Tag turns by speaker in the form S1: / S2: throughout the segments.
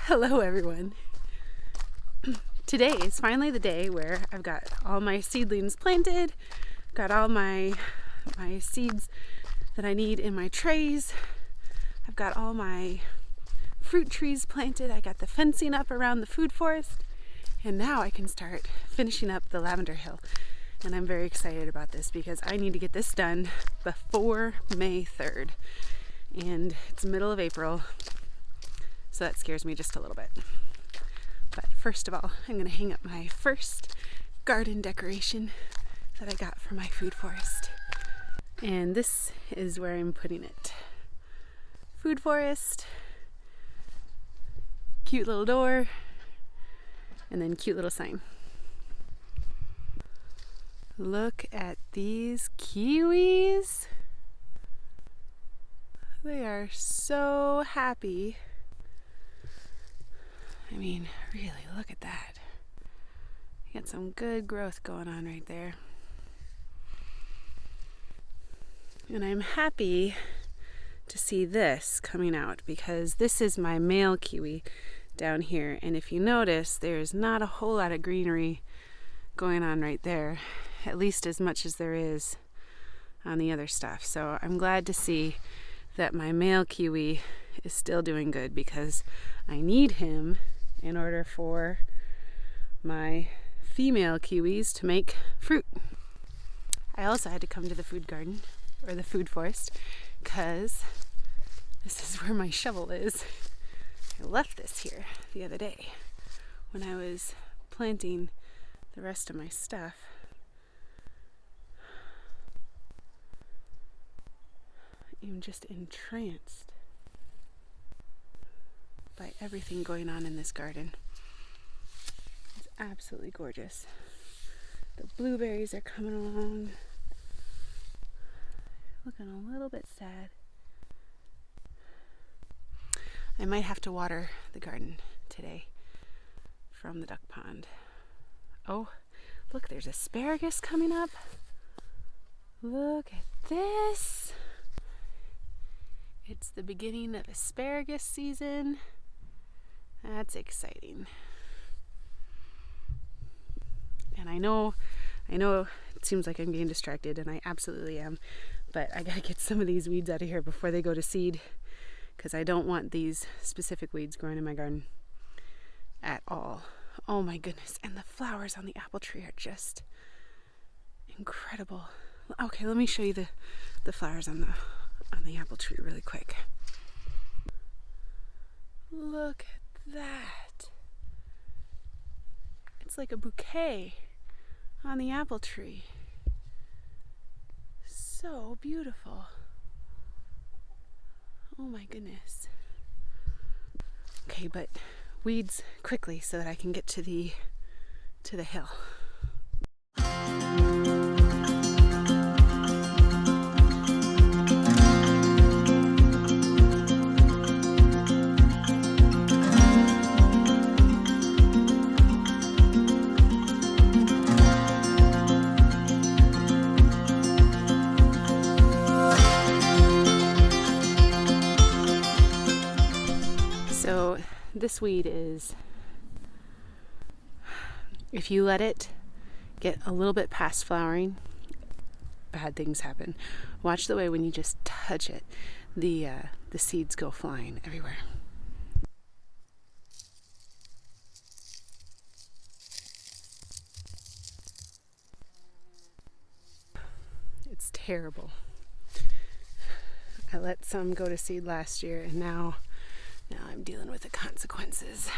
S1: Hello everyone. Today is finally the day where I've got all my seedlings planted, got all my seeds that I need in my trays. I've got all my fruit trees planted. I got the fencing up around the food forest, and now I can start finishing up the lavender hill. And I'm very excited about this because I need to get this done before May 3rd. And it's the middle of April, so that scares me just a little bit. But first of all, I'm going to hang up my first garden decoration that I got from my food forest. And this is where I'm putting it. Food forest, cute little door, and then cute little sign. Look at these kiwis. They are so happy. I mean, really, look at that. You got some good growth going on right there. And I'm happy to see this coming out because this is my male kiwi down here. And if you notice, there's not a whole lot of greenery going on right there, at least as much as there is on the other stuff. So I'm glad to see that my male kiwi is still doing good because I need him in order for my female kiwis to make fruit. I also had to come to the food garden, or the food forest, because this is where my shovel is. I left this here the other day when I was planting the rest of my stuff. I'm just entranced by everything going on in this garden. It's absolutely gorgeous. The blueberries are coming along. Looking a little bit sad. I might have to water the garden today from the duck pond. Oh, look, there's asparagus coming up. Look at this. It's the beginning of asparagus season. That's exciting. And I know it seems like I'm getting distracted, and I absolutely am, but I gotta get some of these weeds out of here before they go to seed, because I don't want these specific weeds growing in my garden at all. Oh my goodness, and the flowers on the apple tree are just incredible. Okay, let me show you the flowers on the apple tree really quick. Look at that. It's like a bouquet on the apple tree. So beautiful. Oh my goodness. Okay, but weeds quickly so that I can get to the hill. So this weed is, if you let it get a little bit past flowering, bad things happen. Watch the way when you just touch it, the seeds go flying everywhere. It's terrible. I let some go to seed last year, and now I'm dealing with the consequences.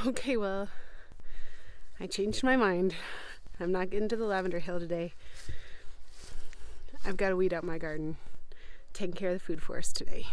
S1: Okay, well, I changed my mind. I'm not getting to the lavender hill today. I've got to weed out my garden, taking care of the food forest today.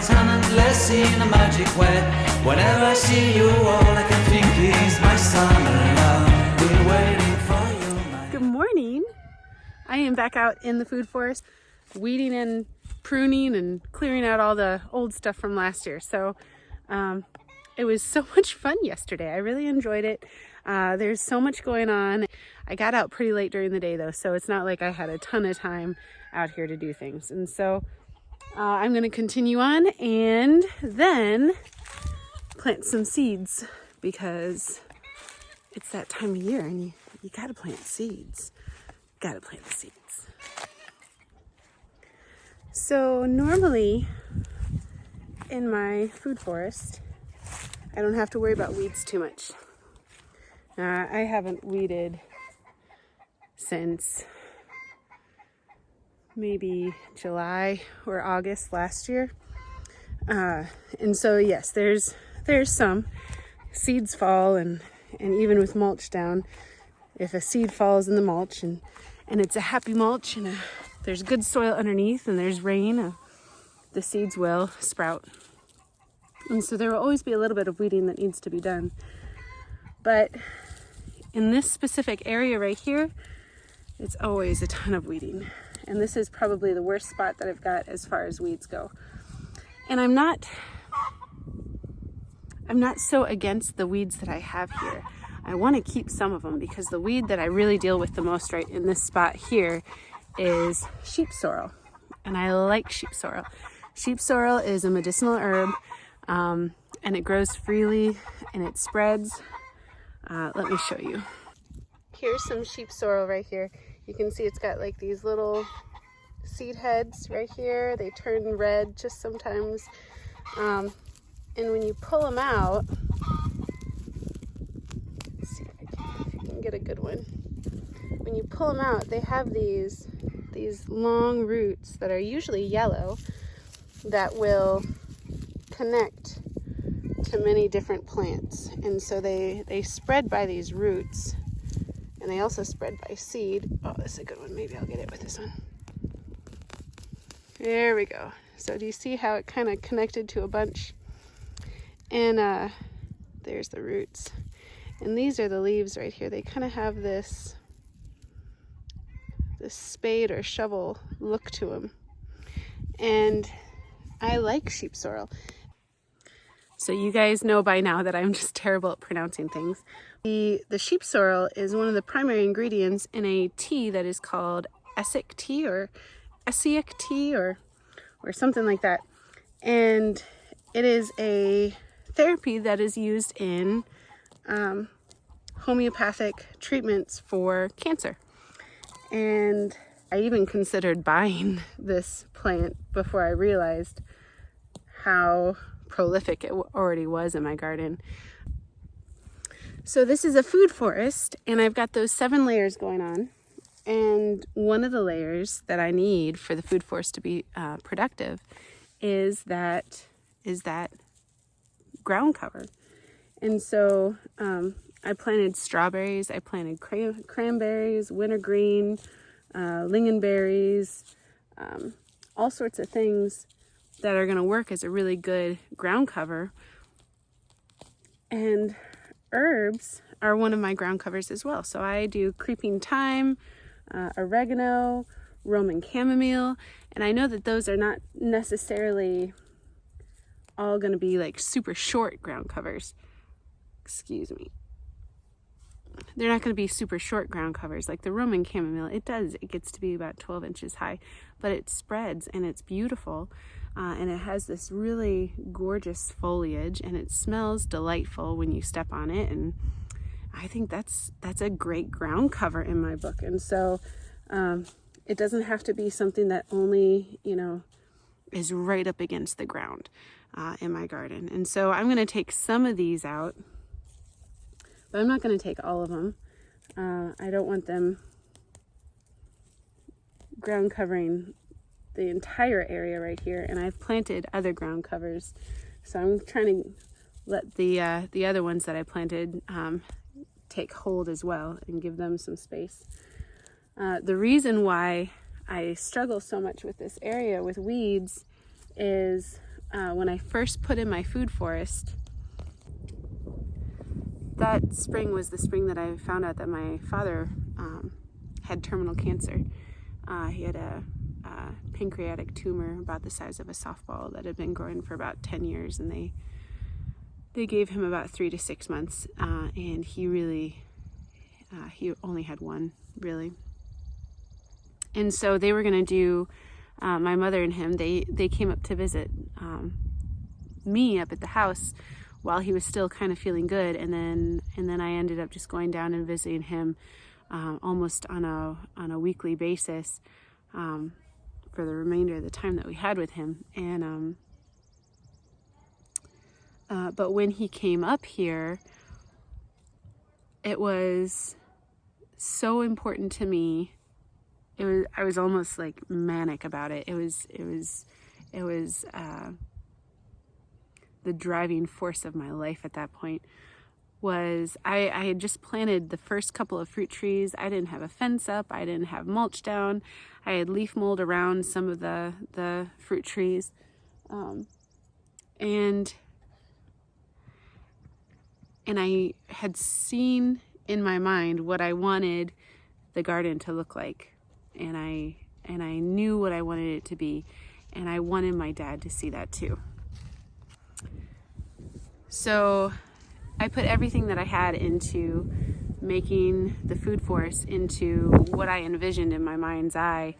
S2: talentless in a magic way. Whenever I see you, all I can think is my summer love. Been waiting for you.
S1: Good morning. I am back out in the food forest, weeding and pruning and clearing out all the old stuff from last year. So it was so much fun yesterday. I really enjoyed it. There's so much going on. I got out pretty late during the day though, so it's not like I had a ton of time out here to do things. And so I'm going to continue on and then plant some seeds because it's that time of year and you got to plant seeds. Got to plant the seeds. So normally in my food forest, I don't have to worry about weeds too much. I haven't weeded since maybe July or August last year. And so yes, there's some seeds fall and even with mulch down, if a seed falls in the mulch and it's a happy mulch and there's good soil underneath and there's rain, the seeds will sprout. And so there will always be a little bit of weeding that needs to be done. But in this specific area right here, it's always a ton of weeding. And this is probably the worst spot that I've got as far as weeds go. And I'm not so against the weeds that I have here. I want to keep some of them because the weed that I really deal with the most right in this spot here is sheep sorrel. And I like sheep sorrel. Sheep sorrel is a medicinal herb, and it grows freely and it spreads. Let me show you. Here's some sheep sorrel right here. You can see it's got like these little seed heads right here. They turn red just sometimes. And when you pull them out, let's see if I can get a good one. When you pull them out, they have these long roots that are usually yellow that will connect to many different plants. And so they spread by these roots. And they also spread by seed. Oh, this is a good one. Maybe I'll get it with this one. There we go. So do you see how it kind of connected to a bunch? And there's the roots. And these are the leaves right here. They kind of have this spade or shovel look to them. And I like sheep sorrel. So you guys know by now that I'm just terrible at pronouncing things. The sheep sorrel is one of the primary ingredients in a tea that is called Essek tea or Essek tea or something like that. And it is a therapy that is used in homeopathic treatments for cancer. And I even considered buying this plant before I realized how prolific it already was in my garden. So this is a food forest and I've got those 7 layers going on. And one of the layers that I need for the food forest to be productive is that ground cover. And so I planted strawberries, I planted cranberries, wintergreen, lingonberries, all sorts of things that are going to work as a really good ground cover. And herbs are one of my ground covers as well. So I do creeping thyme, oregano, Roman chamomile, and I know that those are not necessarily all going to be like super short ground covers. Excuse me. They're not going to be super short ground covers like the Roman chamomile. It gets to be about 12 inches high, but it spreads and it's beautiful. And it has this really gorgeous foliage and it smells delightful when you step on it. And I think that's a great ground cover in my book. And so it doesn't have to be something that only, is right up against the ground in my garden. And so I'm going to take some of these out, but I'm not going to take all of them. I don't want them ground covering the entire area right here, and I've planted other ground covers, so I'm trying to let the other ones that I planted take hold as well and give them some space. The reason why I struggle so much with this area with weeds is when I first put in my food forest, that spring was the spring that I found out that my father had terminal cancer. He had a pancreatic tumor about the size of a softball that had been growing for about 10 years, and they gave him about 3 to 6 months, and he only had one, really. And so they were going to do, my mother and him, they came up to visit me up at the house while he was still kind of feeling good, and then I ended up just going down and visiting him almost on a weekly basis for the remainder of the time that we had with him. And but when he came up here, it was so important to me. I was almost like manic about it. It was the driving force of my life at that point. Was I had just planted the first couple of fruit trees. I didn't have a fence up. I didn't have mulch down. I had leaf mold around some of the fruit trees, and I had seen in my mind what I wanted the garden to look like, and I knew what I wanted it to be, and I wanted my dad to see that too. So I put everything that I had into making the food forest into what I envisioned in my mind's eye,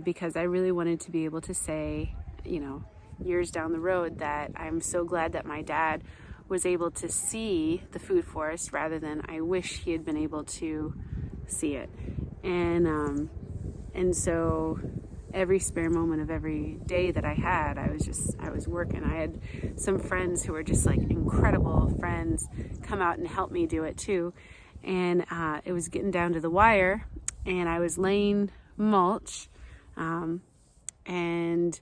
S1: because I really wanted to be able to say, years down the road, that I'm so glad that my dad was able to see the food forest rather than I wish he had been able to see it. And so every spare moment of every day that I had, I was working. I had some friends who were just like incredible friends come out and help me do it too. And it was getting down to the wire, and I was laying mulch, and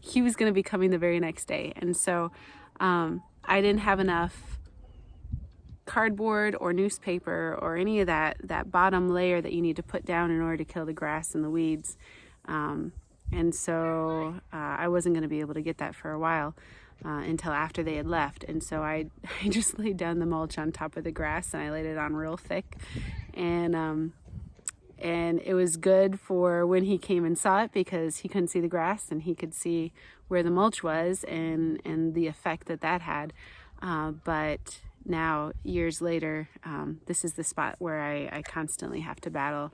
S1: he was going to be coming the very next day. And so I didn't have enough cardboard or newspaper or any of that bottom layer that you need to put down in order to kill the grass and the weeds. And so I wasn't going to be able to get that for a while until after they had left. And so I just laid down the mulch on top of the grass, and I laid it on real thick. And it was good for when he came and saw it, because he couldn't see the grass and he could see where the mulch was and the effect that had. But now, years later, this is the spot where I constantly have to battle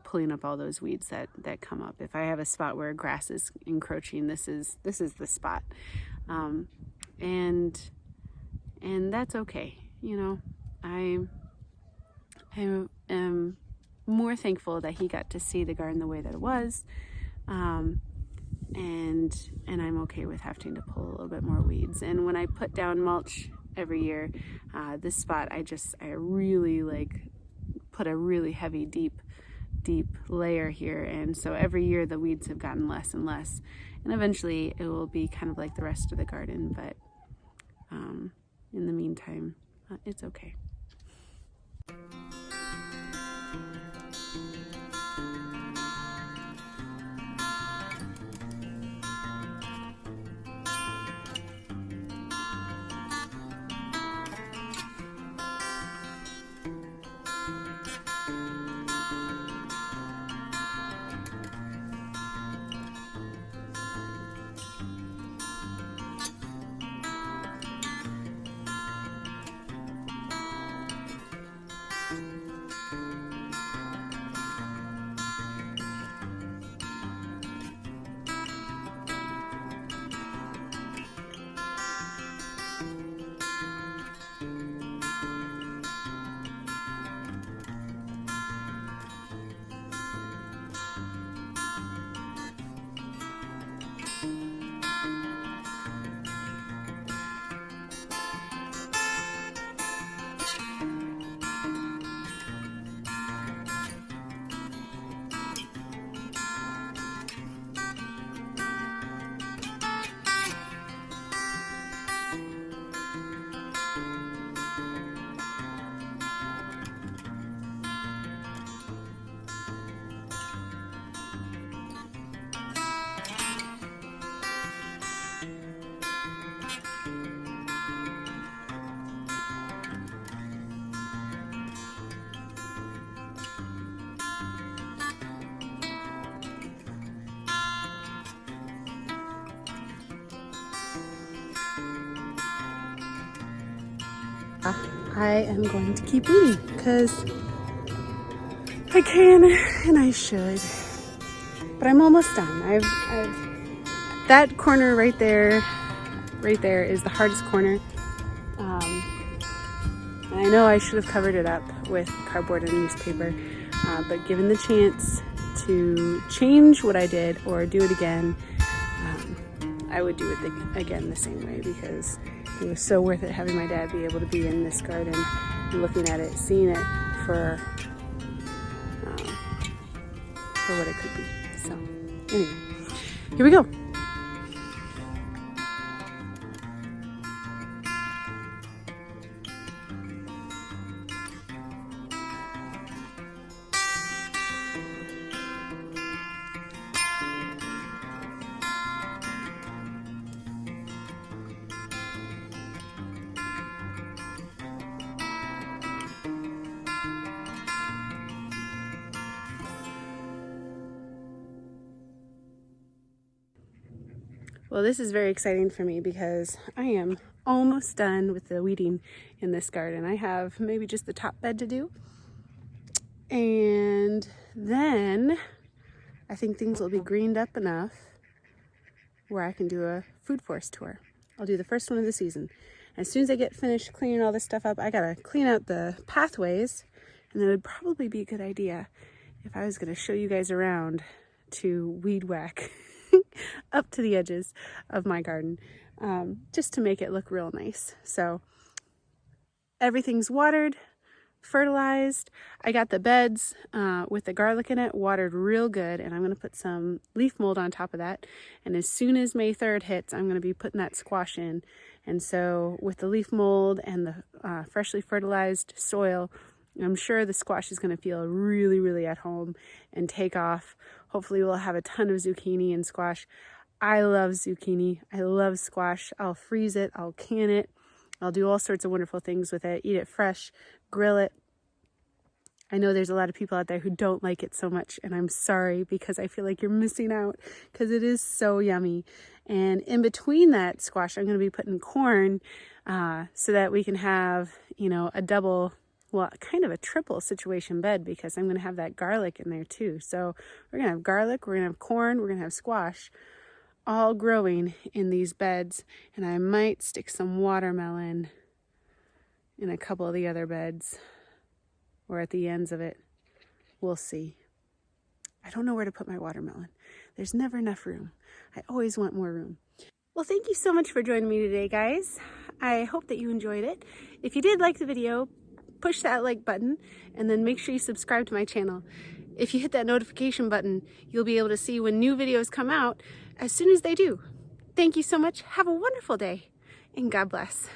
S1: pulling up all those weeds that come up. If I have a spot where grass is encroaching, this is the spot. And that's okay. I am more thankful that he got to see the garden the way that it was. And I'm okay with having to pull a little bit more weeds. And when I put down mulch every year, this spot, I really put a really heavy, deep layer here. And so every year the weeds have gotten less and less. And eventually it will be kind of like the rest of the garden. But in the meantime, it's okay. I am going to keep weeding because I can and I should. But I'm almost done. I've that corner right there is the hardest corner. And I know I should have covered it up with cardboard and newspaper, but given the chance to change what I did or do it again, I would do it again the same way, because it was so worth it having my dad be able to be in this garden, looking at it, seeing it for what it could be. So anyway, here we go. Well, this is very exciting for me because I am almost done with the weeding in this garden. I have maybe just the top bed to do. And then I think things will be greened up enough where I can do a food forest tour. I'll do the first one of the season. As soon as I get finished cleaning all this stuff up, I gotta clean out the pathways, and it would probably be a good idea if I was gonna show you guys around to weed whack up to the edges of my garden, just to make it look real nice. So everything's watered, fertilized. I got the beds with the garlic in it watered real good, and I'm going to put some leaf mold on top of that. And as soon as May 3rd hits, I'm going to be putting that squash in. And so with the leaf mold and the freshly fertilized soil, I'm sure the squash is going to feel really, really at home and take off. Hopefully we'll have a ton of zucchini and squash. I love zucchini. I love squash. I'll freeze it. I'll can it. I'll do all sorts of wonderful things with it. Eat it fresh, grill it. I know there's a lot of people out there who don't like it so much, and I'm sorry, because I feel like you're missing out, because it is so yummy. And in between that squash, I'm going to be putting corn so that we can have, a double, well, kind of a triple situation bed, because I'm going to have that garlic in there too. So we're going to have garlic, we're going to have corn, we're going to have squash, all growing in these beds. And I might stick some watermelon in a couple of the other beds, or at the ends of it. We'll see. I don't know where to put my watermelon. There's never enough room. I always want more room. Well, thank you so much for joining me today, guys. I hope that you enjoyed it. If you did like the video, push that like button, and then make sure you subscribe to my channel. If you hit that notification button, you'll be able to see when new videos come out as soon as they do. Thank you so much. Have a wonderful day, and God bless.